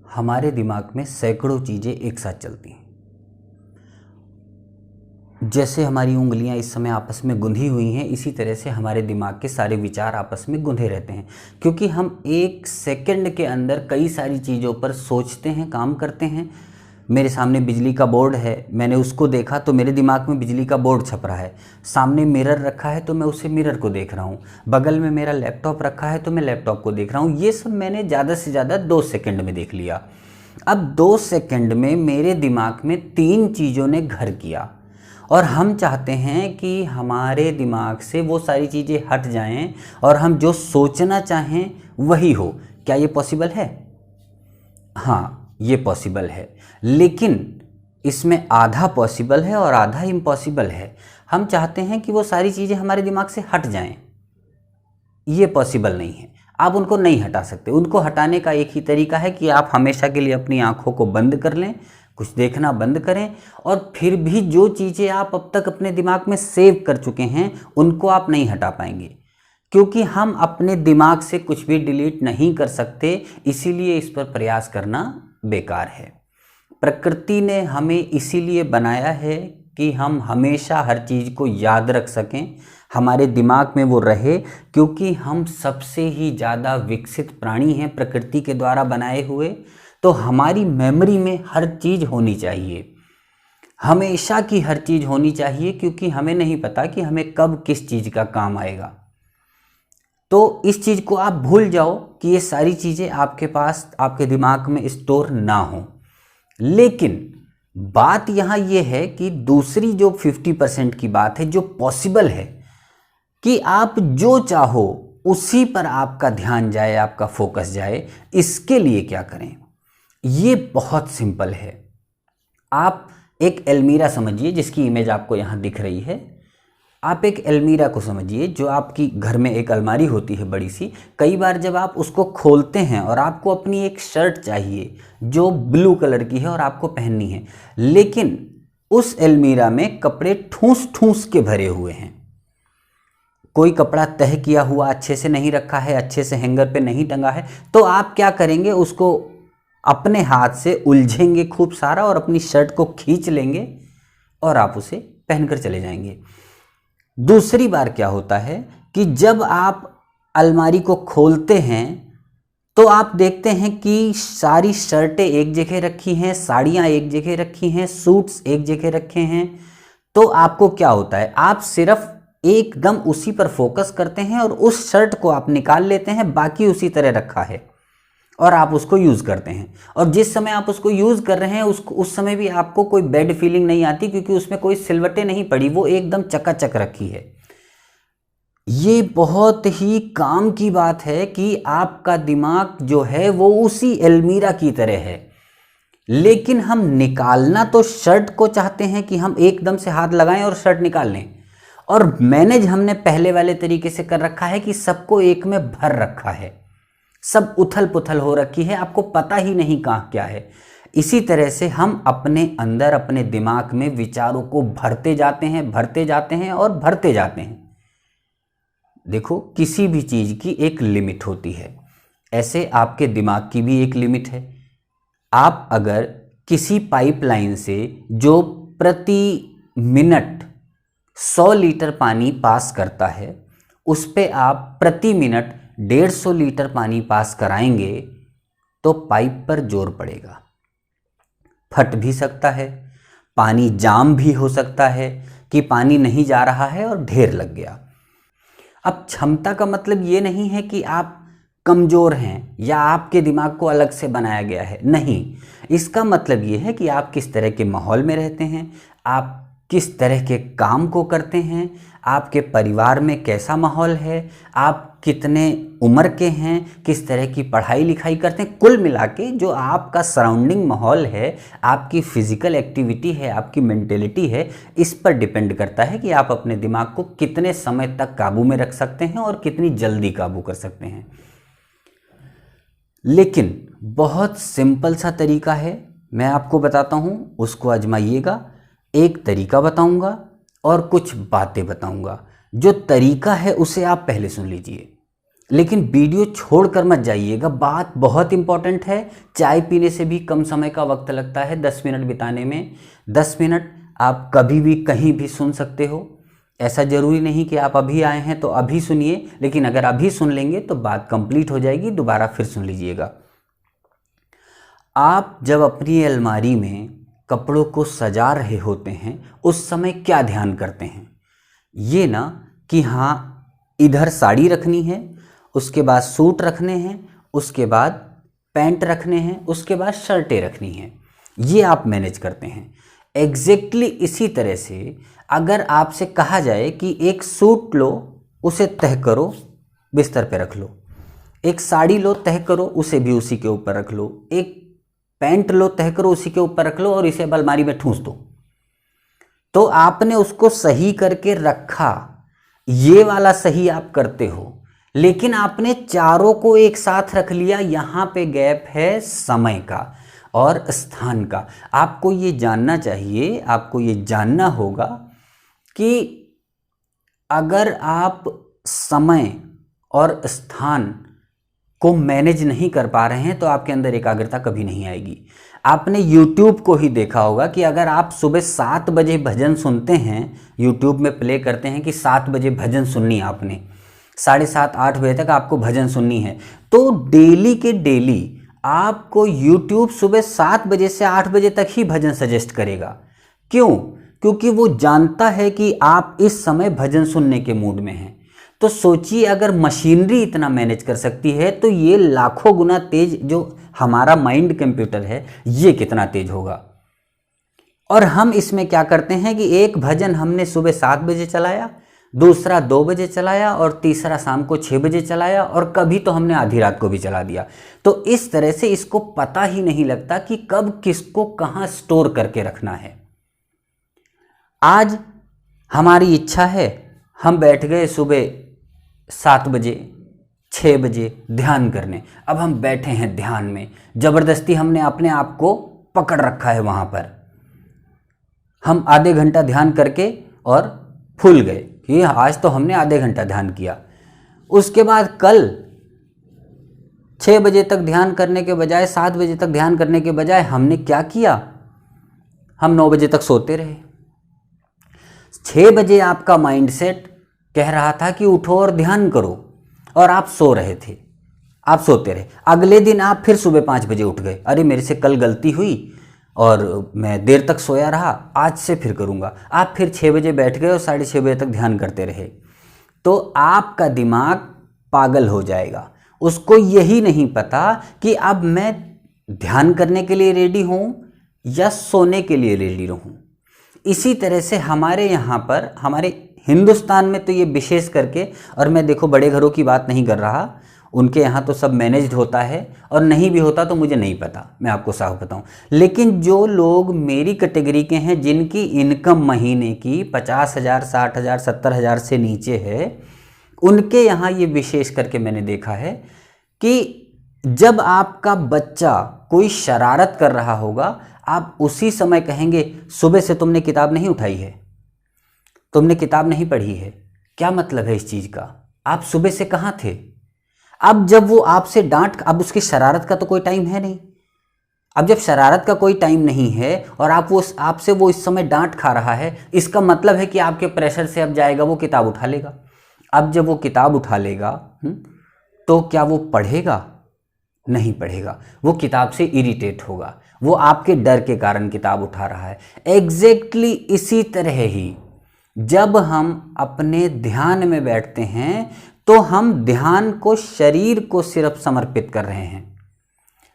हमारे दिमाग में सैकड़ों चीज़ें एक साथ चलती हैं। जैसे हमारी उंगलियां इस समय आपस में गुंधी हुई हैं, इसी तरह से हमारे दिमाग के सारे विचार आपस में गुंधे रहते हैं, क्योंकि हम एक सेकंड के अंदर कई सारी चीज़ों पर सोचते हैं, काम करते हैं। मेरे सामने बिजली का बोर्ड है, मैंने उसको देखा तो मेरे दिमाग में बिजली का बोर्ड छप रहा है। सामने मिरर रखा है तो मैं उसे मिरर को देख रहा हूँ। बगल में मेरा लैपटॉप रखा है तो मैं लैपटॉप को देख रहा हूँ। ये सब मैंने ज़्यादा से ज़्यादा 2 सेकंड में देख लिया। अब 2 सेकंड में मेरे दिमाग में 3 चीज़ों ने घर किया, और हम चाहते हैं कि हमारे दिमाग से वो सारी चीज़ें हट जाएं और हम जो सोचना चाहें वही हो। क्या ये पॉसिबल है? हाँ, ये पॉसिबल है, लेकिन इसमें आधा पॉसिबल है और आधा इम्पॉसिबल है। हम चाहते हैं कि वो सारी चीज़ें हमारे दिमाग से हट जाएं, ये पॉसिबल नहीं है। आप उनको नहीं हटा सकते। उनको हटाने का एक ही तरीका है कि आप हमेशा के लिए अपनी आंखों को बंद कर लें, कुछ देखना बंद करें, और फिर भी जो चीज़ें आप अब तक अपने दिमाग में सेव कर चुके हैं उनको आप नहीं हटा पाएंगे, क्योंकि हम अपने दिमाग से कुछ भी डिलीट नहीं कर सकते। इसीलिए इस पर प्रयास करना बेकार है। प्रकृति ने हमें इसीलिए बनाया है कि हम हमेशा हर चीज़ को याद रख सकें, हमारे दिमाग में वो रहे, क्योंकि हम सबसे ही ज़्यादा विकसित प्राणी हैं प्रकृति के द्वारा बनाए हुए। तो हमारी मेमोरी में हर चीज़ होनी चाहिए, हमेशा की हर चीज़ होनी चाहिए, क्योंकि हमें नहीं पता कि हमें कब किस चीज़ का काम आएगा। तो इस चीज़ को आप भूल जाओ कि ये सारी चीज़ें आपके पास, आपके दिमाग में स्टोर ना हो। लेकिन बात यहाँ ये है कि दूसरी जो 50% की बात है, जो पॉसिबल है कि आप जो चाहो उसी पर आपका ध्यान जाए, आपका फोकस जाए, इसके लिए क्या करें? ये बहुत सिंपल है। आप एक अलमीरा समझिए, जिसकी इमेज आपको यहाँ दिख रही है। आप एक अलमीरा को समझिए, जो आपकी घर में एक अलमारी होती है बड़ी सी। कई बार जब आप उसको खोलते हैं और आपको अपनी एक शर्ट चाहिए जो ब्लू कलर की है और आपको पहननी है, लेकिन उस अलमीरा में कपड़े ठूस ठूस के भरे हुए हैं। कोई कपड़ा तह किया हुआ अच्छे से नहीं रखा है, अच्छे से हैंगर पे नहीं टंगा है, तो आप क्या करेंगे? उसको अपने हाथ से उलझेंगे खूब सारा और अपनी शर्ट को खींच लेंगे और आप उसे पहनकर चले जाएंगे। दूसरी बार क्या होता है कि जब आप अलमारी को खोलते हैं तो आप देखते हैं कि सारी शर्टें एक जगह रखी हैं, साड़ियाँ एक जगह रखी हैं, सूट्स एक जगह रखे हैं। तो आपको क्या होता है? आप सिर्फ एकदम उसी पर फोकस करते हैं और उस शर्ट को आप निकाल लेते हैं, बाकी उसी तरह रखा है, और आप उसको यूज़ करते हैं। और जिस समय आप उसको यूज़ कर रहे हैं उस समय भी आपको कोई बैड फीलिंग नहीं आती, क्योंकि उसमें कोई सिलवटें नहीं पड़ी, वो एकदम चकाचक रखी है। ये बहुत ही काम की बात है कि आपका दिमाग जो है वो उसी अलमीरा की तरह है, लेकिन हम निकालना तो शर्ट को चाहते हैं कि हम एकदम से हाथ लगाएं और शर्ट निकाल लें। और मैनेज हमने पहले वाले तरीके से कर रखा है कि सबको एक में भर रखा है, सब उथल पुथल हो रखी है, आपको पता ही नहीं कहाँ क्या है। इसी तरह से हम अपने अंदर, अपने दिमाग में विचारों को भरते जाते हैं, भरते जाते हैं और भरते जाते हैं। देखो, किसी भी चीज़ की एक लिमिट होती है, ऐसे आपके दिमाग की भी एक लिमिट है। आप अगर किसी पाइपलाइन से जो प्रति मिनट 100 लीटर पानी पास करता है, उस पे आप प्रति मिनट 150 लीटर पानी पास कराएंगे तो पाइप पर जोर पड़ेगा, फट भी सकता है, पानी जाम भी हो सकता है कि पानी नहीं जा रहा है और ढेर लग गया। अब क्षमता का मतलब ये नहीं है कि आप कमज़ोर हैं या आपके दिमाग को अलग से बनाया गया है, नहीं। इसका मतलब ये है कि आप किस तरह के माहौल में रहते हैं, आप किस तरह के काम को करते हैं, आपके परिवार में कैसा माहौल है, आप कितने उम्र के हैं, किस तरह की पढ़ाई लिखाई करते हैं। कुल मिला के जो आपका सराउंडिंग माहौल है, आपकी फिजिकल एक्टिविटी है, आपकी मेंटेलिटी है, इस पर डिपेंड करता है कि आप अपने दिमाग को कितने समय तक काबू में रख सकते हैं और कितनी जल्दी काबू कर सकते हैं। लेकिन बहुत सिंपल सा तरीका है, मैं आपको बताता हूँ, उसको आजमाइएगा। एक तरीका बताऊंगा और कुछ बातें बताऊंगा। जो तरीका है उसे आप पहले सुन लीजिए। लेकिन वीडियो छोड़कर मत जाइएगा, बात बहुत इंपॉर्टेंट है। चाय पीने से भी कम समय का वक्त लगता है 10 मिनट बिताने में। 10 मिनट आप कभी भी कहीं भी सुन सकते हो। ऐसा ज़रूरी नहीं कि आप अभी आए हैं तो अभी सुनिए, लेकिन अगर अभी सुन लेंगे तो बात कंप्लीट हो जाएगी, दोबारा फिर सुन लीजिएगा। आप जब अपनी अलमारी में कपड़ों को सजा रहे होते हैं उस समय क्या ध्यान करते हैं? ये ना कि हाँ इधर साड़ी रखनी है, उसके बाद सूट रखने हैं, उसके बाद पैंट रखने हैं, उसके बाद शर्टें रखनी हैं, ये आप मैनेज करते हैं। एग्जैक्टली इसी तरह से अगर आपसे कहा जाए कि एक सूट लो, उसे तह करो, बिस्तर पे रख लो। एक साड़ी लो, तह करो, उसे भी उसी के ऊपर रख लो। एक पैंट लो, तह करो, उसी के ऊपर रख लो और इसे अलमारी में ठूंस दो। तो आपने उसको सही करके रखा, ये वाला सही आप करते हो, लेकिन आपने चारों को एक साथ रख लिया। यहाँ पे गैप है समय का और स्थान का। आपको ये जानना चाहिए, आपको ये जानना होगा कि अगर आप समय और स्थान को मैनेज नहीं कर पा रहे हैं तो आपके अंदर एकाग्रता कभी नहीं आएगी। आपने YouTube को ही देखा होगा कि अगर आप सुबह 7 बजे भजन सुनते हैं, YouTube में प्ले करते हैं कि 7 बजे भजन सुननी, आपने 7:30 8 बजे तक आपको भजन सुननी है, तो डेली के डेली आपको YouTube सुबह 7 बजे से 8 बजे तक ही भजन सजेस्ट करेगा। क्यों? क्योंकि वो जानता है कि आप इस समय भजन सुनने के मूड में हैं। तो सोचिए अगर मशीनरी इतना मैनेज कर सकती है तो ये लाखों गुना तेज जो हमारा माइंड कंप्यूटर है ये कितना तेज होगा। और हम इसमें क्या करते हैं कि एक भजन हमने सुबह 7 बजे चलाया, दूसरा 2 बजे चलाया और तीसरा शाम को 6 बजे चलाया और कभी तो हमने आधी रात को भी चला दिया। तो इस तरह से इसको पता ही नहीं लगता कि कब किसको कहाँ स्टोर करके रखना है। आज हमारी इच्छा है, हम बैठ गए सुबह 7 बजे 6 बजे ध्यान करने। अब हम बैठे हैं ध्यान में, ज़बरदस्ती हमने अपने आप को पकड़ रखा है वहाँ पर। हम आधे घंटा ध्यान करके और भूल गए कि आज तो हमने आधे घंटा ध्यान किया। उसके बाद कल 6 बजे तक ध्यान करने के बजाय, 7 बजे तक ध्यान करने के बजाय हमने क्या किया? हम 9 बजे तक सोते रहे। 6 बजे आपका माइंडसेट कह रहा था कि उठो और ध्यान करो और आप सो रहे थे, आप सोते रहे। अगले दिन आप फिर सुबह 5 बजे उठ गए, अरे मेरे से कल गलती हुई और मैं देर तक सोया रहा, आज से फिर करूँगा। आप फिर 6 बजे बैठ गए और 6:30 बजे तक ध्यान करते रहे। तो आपका दिमाग पागल हो जाएगा। उसको यही नहीं पता कि अब मैं ध्यान करने के लिए रेडी हूँ या सोने के लिए रेडी रहूँ। इसी तरह से हमारे यहाँ पर, हमारे हिंदुस्तान में तो ये विशेष करके, और मैं देखो बड़े घरों की बात नहीं कर रहा, उनके यहाँ तो सब मैनेज्ड होता है, और नहीं भी होता तो मुझे नहीं पता, मैं आपको साफ बताऊँ। लेकिन जो लोग मेरी कैटेगरी के हैं, जिनकी इनकम महीने की 50,000 60,000 70,000 से नीचे है, उनके यहाँ ये विशेष करके मैंने देखा है कि जब आपका बच्चा कोई शरारत कर रहा होगा, आप उसी समय कहेंगे सुबह से तुमने किताब नहीं उठाई है, तुमने किताब नहीं पढ़ी है। क्या मतलब है इस चीज़ का? आप सुबह से कहाँ थे? अब जब वो आपसे डांट, अब उसकी शरारत का तो कोई टाइम है नहीं। अब जब शरारत का कोई टाइम नहीं है और आपसे वो इस समय डांट खा रहा है, इसका मतलब है कि आपके प्रेशर से अब जाएगा, वो किताब उठा लेगा। अब जब वो किताब उठा लेगा तो क्या वो पढ़ेगा? नहीं पढ़ेगा, वो किताब से इरिटेट होगा, वो आपके डर के कारण किताब उठा रहा है। एग्जैक्टली इसी तरह ही जब हम अपने ध्यान में बैठते हैं तो हम ध्यान को, शरीर को सिर्फ समर्पित कर रहे हैं,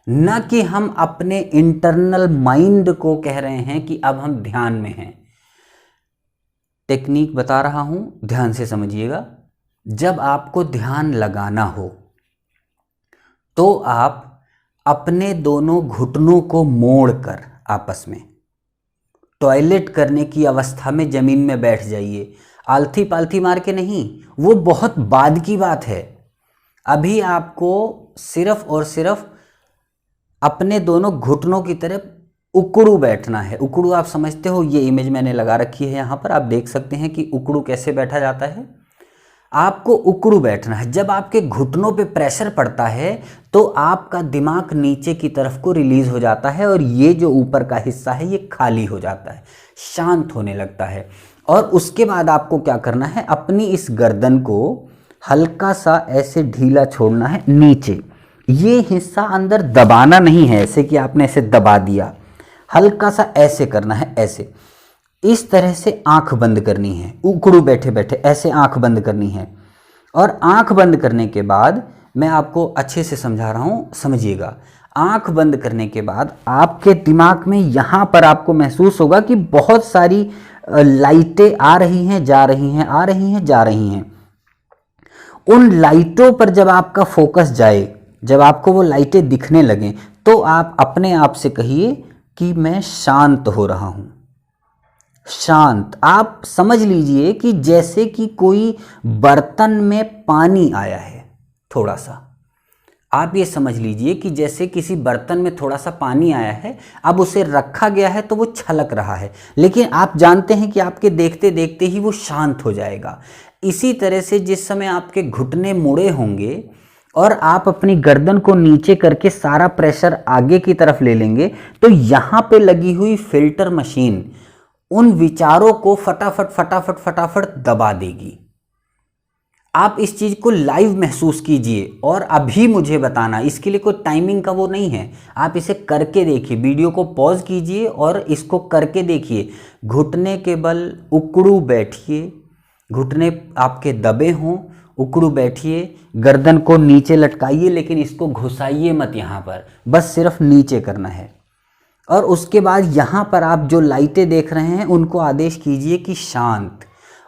न कि हम अपने इंटरनल माइंड को कह रहे हैं कि अब हम ध्यान में हैं। टेक्निक बता रहा हूं, ध्यान से समझिएगा। जब आपको ध्यान लगाना हो तो आप अपने दोनों घुटनों को मोड़कर आपस में टॉयलेट करने की अवस्था में ज़मीन में बैठ जाइए। आलथी पालथी मार के नहीं, वो बहुत बाद की बात है। अभी आपको सिर्फ और सिर्फ अपने दोनों घुटनों की तरफ उकड़ू बैठना है। उकड़ू आप समझते हो, ये इमेज मैंने लगा रखी है यहाँ पर, आप देख सकते हैं कि उकड़ू कैसे बैठा जाता है। आपको उकड़ू बैठना है। जब आपके घुटनों पे प्रेशर पड़ता है तो आपका दिमाग नीचे की तरफ को रिलीज हो जाता है और ये जो ऊपर का हिस्सा है ये खाली हो जाता है, शांत होने लगता है। और उसके बाद आपको क्या करना है, अपनी इस गर्दन को हल्का सा ऐसे ढीला छोड़ना है नीचे। ये हिस्सा अंदर दबाना नहीं है, ऐसे कि आपने ऐसे दबा दिया, हल्का सा ऐसे करना है, ऐसे इस तरह से आंख बंद करनी है। उकड़ू बैठे बैठे ऐसे आंख बंद करनी है। और आंख बंद करने के बाद मैं आपको अच्छे से समझा रहा हूँ, समझिएगा। आंख बंद करने के बाद आपके दिमाग में यहाँ पर आपको महसूस होगा कि बहुत सारी लाइटें आ रही हैं, जा रही हैं, आ रही हैं, जा रही हैं। उन लाइटों पर जब आपका फोकस जाए, जब आपको वो लाइटें दिखने लगें, तो आप अपने आप से कहिए कि मैं शांत हो रहा हूँ। शांत, आप समझ लीजिए कि जैसे कि कोई बर्तन में पानी आया है थोड़ा सा। आप ये समझ लीजिए कि जैसे किसी बर्तन में थोड़ा सा पानी आया है, अब उसे रखा गया है तो वो छलक रहा है, लेकिन आप जानते हैं कि आपके देखते देखते ही वो शांत हो जाएगा। इसी तरह से जिस समय आपके घुटने मुड़े होंगे और आप अपनी गर्दन को नीचे करके सारा प्रेशर आगे की तरफ ले लेंगे, तो यहाँ पे लगी हुई फिल्टर मशीन उन विचारों को फटाफट फटाफट फटाफट दबा देगी। आप इस चीज को लाइव महसूस कीजिए और अभी मुझे बताना। इसके लिए कोई टाइमिंग का वो नहीं है, आप इसे करके देखिए। वीडियो को पॉज कीजिए और इसको करके देखिए। घुटने के बल उकड़ू बैठिए, घुटने आपके दबे हों, उकड़ू बैठिए, गर्दन को नीचे लटकाइए, लेकिन इसको घुसाइए मत यहाँ पर, बस सिर्फ नीचे करना है। और उसके बाद यहाँ पर आप जो लाइटें देख रहे हैं उनको आदेश कीजिए कि शांत,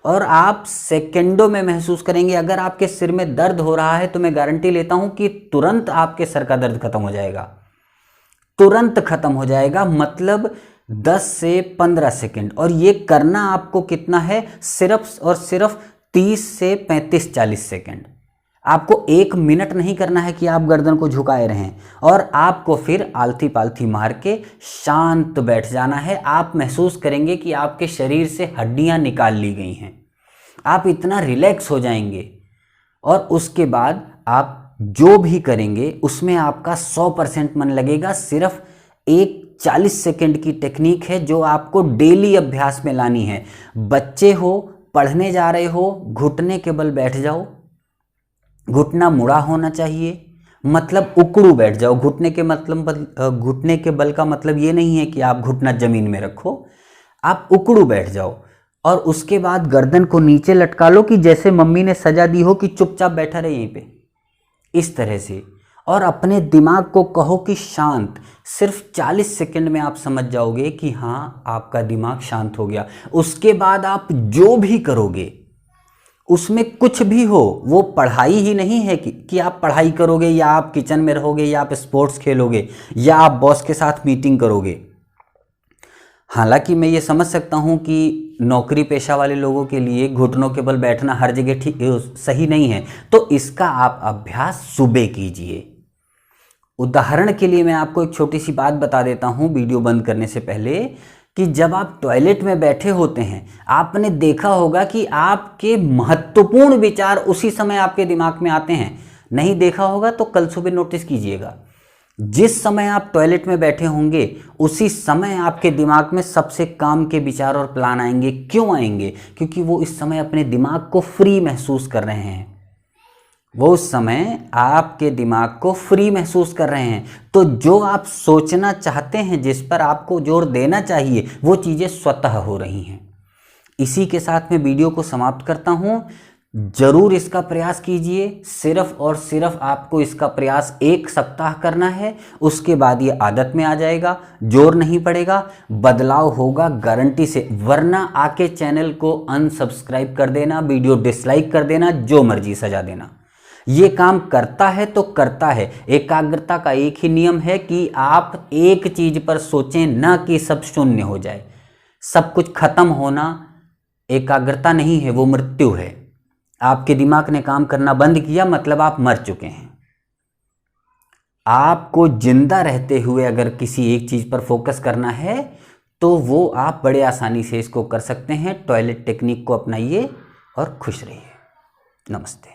और आप सेकंडों में महसूस करेंगे। अगर आपके सिर में दर्द हो रहा है तो मैं गारंटी लेता हूँ कि तुरंत आपके सर का दर्द खत्म हो जाएगा, तुरंत खत्म हो जाएगा, मतलब 10 से 15 सेकंड। और ये करना आपको कितना है, सिर्फ और सिर्फ 30 से 35-40 सेकंड। आपको 1 मिनट नहीं करना है कि आप गर्दन को झुकाए रहें, और आपको फिर आलती पालती मार के शांत बैठ जाना है। आप महसूस करेंगे कि आपके शरीर से हड्डियां निकाल ली गई हैं, आप इतना रिलैक्स हो जाएंगे। और उसके बाद आप जो भी करेंगे उसमें आपका 100% मन लगेगा। सिर्फ एक 40 सेकंड की टेक्निक है जो आपको डेली अभ्यास में लानी है। बच्चे हो, पढ़ने जा रहे हो, घुटने के बल बैठ जाओ, घुटना मुड़ा होना चाहिए, मतलब उकड़ू बैठ जाओ। घुटने के बल का मतलब ये नहीं है कि आप घुटना जमीन में रखो, आप उकड़ू बैठ जाओ। और उसके बाद गर्दन को नीचे लटका लो कि जैसे मम्मी ने सजा दी हो कि चुपचाप बैठा रहे यहीं पे, इस तरह से। और अपने दिमाग को कहो कि शांत। सिर्फ 40 सेकंड में आप समझ जाओगे कि हाँ, आपका दिमाग शांत हो गया। उसके बाद आप जो भी करोगे उसमें कुछ भी हो, वो पढ़ाई ही नहीं है कि आप पढ़ाई करोगे, या आप किचन में रहोगे, या आप स्पोर्ट्स खेलोगे, या आप बॉस के साथ मीटिंग करोगे। हालांकि मैं ये समझ सकता हूँ कि नौकरी पेशा वाले लोगों के लिए घुटनों के बल बैठना हर जगह ठीक सही नहीं है, तो इसका आप अभ्यास सुबह कीजिए। उदाहरण के लिए मैं आपको एक छोटी सी बात बता देता हूँ वीडियो बंद करने से पहले, कि जब आप टॉयलेट में बैठे होते हैं, आपने देखा होगा कि आपके महत्वपूर्ण विचार उसी समय आपके दिमाग में आते हैं। नहीं देखा होगा तो कल सुबह नोटिस कीजिएगा। जिस समय आप टॉयलेट में बैठे होंगे उसी समय आपके दिमाग में सबसे काम के विचार और प्लान आएंगे। क्यों आएंगे? क्योंकि वो इस समय अपने दिमाग को फ्री महसूस कर रहे हैं, वो उस समय आपके दिमाग को फ्री महसूस कर रहे हैं। तो जो आप सोचना चाहते हैं, जिस पर आपको जोर देना चाहिए, वो चीज़ें स्वतः हो रही हैं। इसी के साथ मैं वीडियो को समाप्त करता हूँ। जरूर इसका प्रयास कीजिए। सिर्फ और सिर्फ आपको इसका प्रयास 1 सप्ताह करना है, उसके बाद ये आदत में आ जाएगा, जोर नहीं पड़ेगा, बदलाव होगा गारंटी से। वरना आके चैनल को अनसब्सक्राइब कर देना, वीडियो डिसलाइक कर देना, जो मर्जी सजा देना। ये काम करता है तो करता है। एकाग्रता का एक ही नियम है कि आप एक चीज पर सोचें, ना कि सब शून्य हो जाए। सब कुछ खत्म होना एकाग्रता नहीं है, वो मृत्यु है। आपके दिमाग ने काम करना बंद किया मतलब आप मर चुके हैं। आपको जिंदा रहते हुए अगर किसी एक चीज पर फोकस करना है तो वो आप बड़े आसानी से इसको कर सकते हैं। टॉयलेट टेक्निक को अपनाइए और खुश रहिए। नमस्ते।